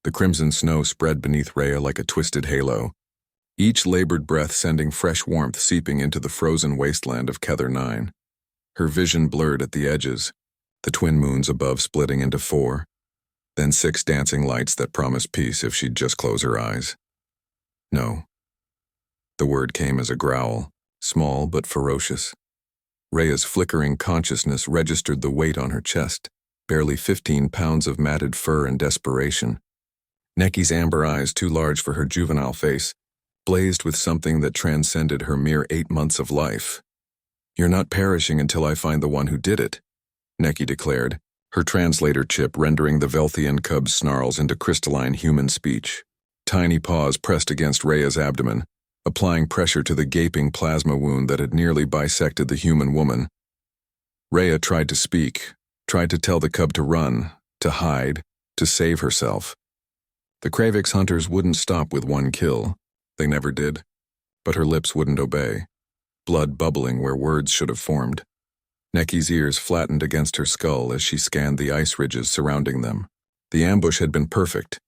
The crimson snow spread beneath Rhea like a twisted halo, each labored breath sending fresh warmth seeping into the frozen wasteland of Kether 9. Her vision blurred at the edges, the twin moons above splitting into 4, then 6 dancing lights that promised peace if she'd just close her eyes. No. The word came as a growl, small but ferocious. Rhea's flickering consciousness registered the weight on her chest, barely 15 pounds of matted fur and desperation. Necky's amber eyes, too large for her juvenile face, blazed with something that transcended her mere 8 months of life. "You're not perishing until I find the one who did it," Necky declared, her translator chip rendering the Velthian cub's snarls into crystalline human speech. Tiny paws pressed against Rhea's abdomen, applying pressure to the gaping plasma wound that had nearly bisected the human woman. Rhea tried to speak, tried to tell the cub to run, to hide, to save herself. The Kravix hunters wouldn't stop with one kill. They never did. But her lips wouldn't obey, blood bubbling where words should have formed. Necky's ears flattened against her skull as she scanned the ice ridges surrounding them. The ambush had been perfect,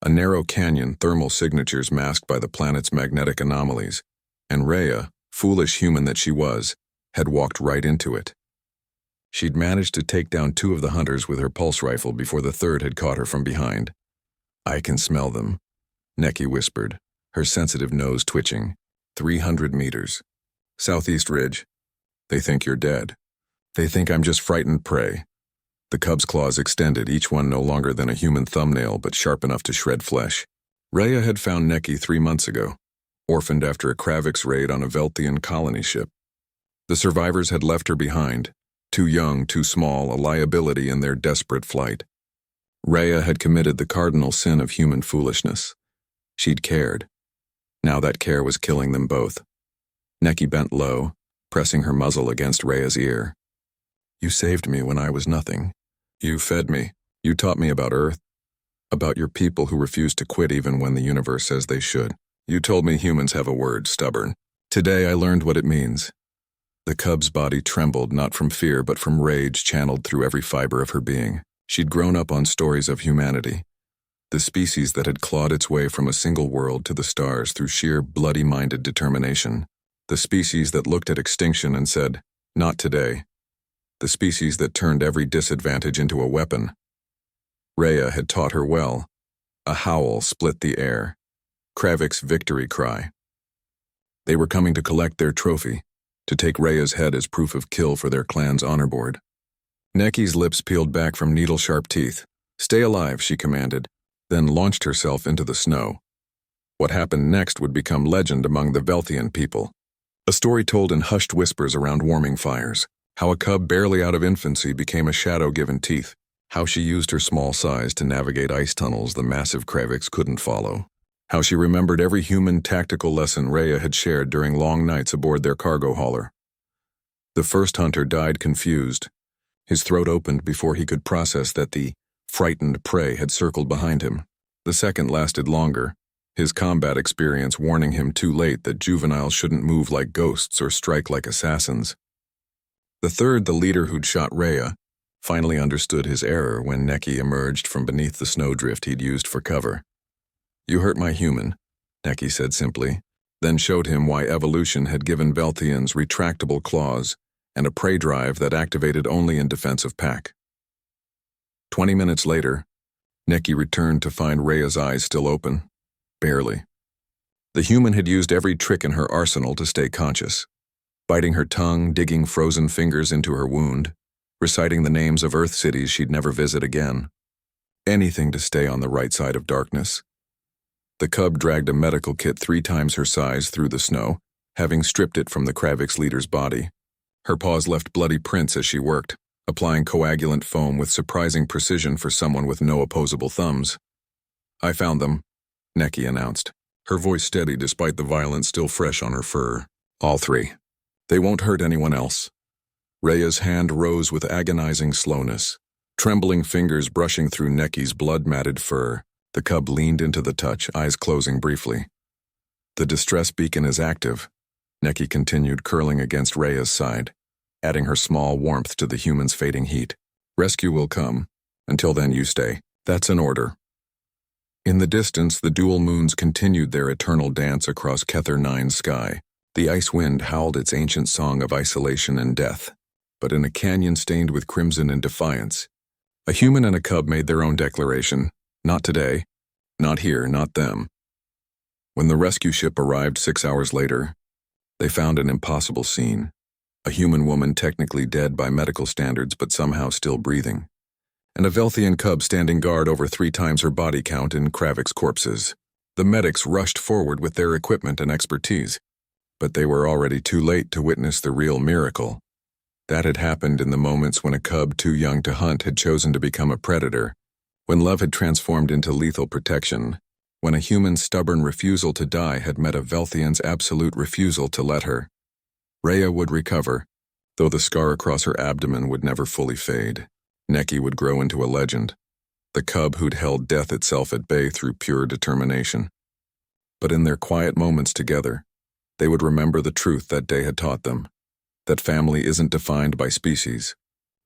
a narrow canyon, thermal signatures masked by the planet's magnetic anomalies, and Rhea, foolish human that she was, had walked right into it. She'd managed to take down 2 of the hunters with her pulse rifle before the third had caught her from behind. "I can smell them," Necky whispered, her sensitive nose twitching. 300 meters. Southeast ridge. They think you're dead. They think I'm just frightened prey. The cub's claws extended, each one no longer than a human thumbnail but sharp enough to shred flesh. Rhea had found Necky 3 months ago, orphaned after a Kravix raid on a Velthian colony ship. The survivors had left her behind, too young, too small, a liability in their desperate flight. Rhea had committed the cardinal sin of human foolishness. She'd cared. Now that care was killing them both. Necky bent low, pressing her muzzle against Rhea's ear. "You saved me when I was nothing. You fed me. You taught me about Earth, about your people who refuse to quit even when the universe says they should. You told me humans have a word, stubborn. Today I learned what it means." The cub's body trembled, not from fear but from rage channeled through every fiber of her being. She'd grown up on stories of humanity, the species that had clawed its way from a single world to the stars through sheer bloody-minded determination. The species that looked at extinction and said, "Not today." The species that turned every disadvantage into a weapon. Rhea had taught her well. A howl split the air. Kravix victory cry. They were coming to collect their trophy, to take Rhea's head as proof of kill for their clan's honor board. Necky's lips peeled back from needle-sharp teeth. "Stay alive," she commanded, then launched herself into the snow. What happened next would become legend among the Velthian people. A story told in hushed whispers around warming fires. How a cub barely out of infancy became a shadow given teeth. How she used her small size to navigate ice tunnels the massive Kravix couldn't follow. How she remembered every human tactical lesson Rhea had shared during long nights aboard their cargo hauler. The first hunter died confused. His throat opened before he could process that the frightened prey had circled behind him. The second lasted longer, his combat experience warning him too late that juveniles shouldn't move like ghosts or strike like assassins. The third, the leader who'd shot Rhea, finally understood his error when Necky emerged from beneath the snowdrift he'd used for cover. "You hurt my human," Necky said simply, then showed him why evolution had given Velthians retractable claws and a prey drive that activated only in defense of pack. 20 minutes later, Necky returned to find Rhea's eyes still open. Barely. The human had used every trick in her arsenal to stay conscious, biting her tongue, digging frozen fingers into her wound, reciting the names of Earth cities she'd never visit again. Anything to stay on the right side of darkness. The cub dragged a medical kit 3 times her size through the snow, having stripped it from the Kravix leader's body. Her paws left bloody prints as she worked, applying coagulant foam with surprising precision for someone with no opposable thumbs. "I found them," Necky announced, her voice steady despite the violence still fresh on her fur. "All 3. They won't hurt anyone else." Rhea's hand rose with agonizing slowness, trembling fingers brushing through Necky's blood-matted fur. The cub leaned into the touch, eyes closing briefly. "The distress beacon is active," Necky continued, curling against Rhea's side, adding her small warmth to the human's fading heat. "Rescue will come. Until then, you stay. That's an order." In the distance, the dual moons continued their eternal dance across Kether Nine's sky. The ice wind howled its ancient song of isolation and death. But in a canyon stained with crimson and defiance, a human and a cub made their own declaration. Not today. Not here, not them. When the rescue ship arrived 6 hours later, they found an impossible scene. A human woman technically dead by medical standards but somehow still breathing, and a Velthian cub standing guard over 3 times her body count in Kravik's corpses. The medics rushed forward with their equipment and expertise, but they were already too late to witness the real miracle. That had happened in the moments when a cub too young to hunt had chosen to become a predator, when love had transformed into lethal protection, when a human's stubborn refusal to die had met a Velthian's absolute refusal to let her. Rhea would recover, though the scar across her abdomen would never fully fade. Neki would grow into a legend, the cub who'd held death itself at bay through pure determination. But in their quiet moments together, they would remember the truth that day had taught them, that family isn't defined by species,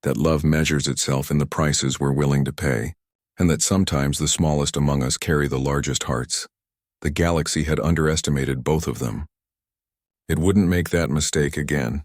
that love measures itself in the prices we're willing to pay, and that sometimes the smallest among us carry the largest hearts. The galaxy had underestimated both of them. It wouldn't make that mistake again.